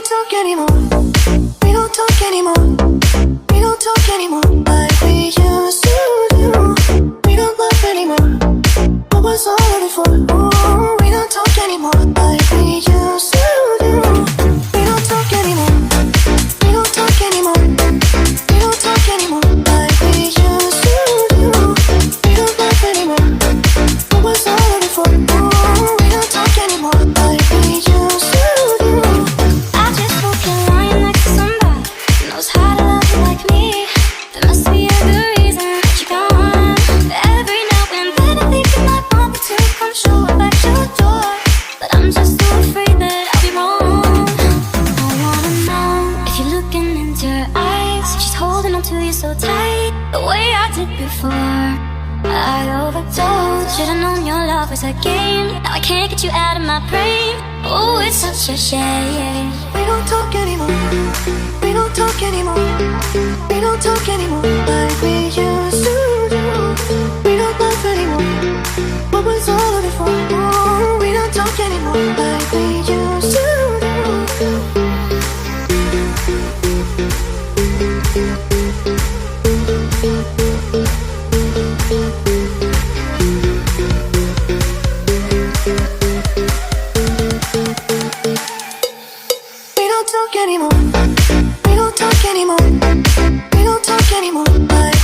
talk anymore. We don't talk anymore. We don't talk anymore like we used to do. We don't laugh anymore. What was all of it for? Ooh, we don't talk anymore like we used to do. We don't talk anymore. We don't talk anymore. We don't talk anymore like we used to do. We don't laugh anymore. What was all of it for? Ooh, we don't talk anymore like we used to do. I just hope you're lying next to somebody who knows how to love you like me. There must be a good reason that you're gone. Every now and then I think you might want me to come show up at your door, but I'm just too afraid that I'll be wrong. I wanna know if you're looking into her eyes, if she's holding on to you so tight, the way I did before. I overdosed, should've known your love was a game. Now I can't get you out of my brain. Oh, it's such a shame. We don't talk anymore. We don't talk anymore. We don't talk anymore like we used to do. We don't laugh anymore. What was all of it for? Ooh, we don't talk anymore like we used to do. We don't talk anymore. We don't talk anymore. We don't talk anymore like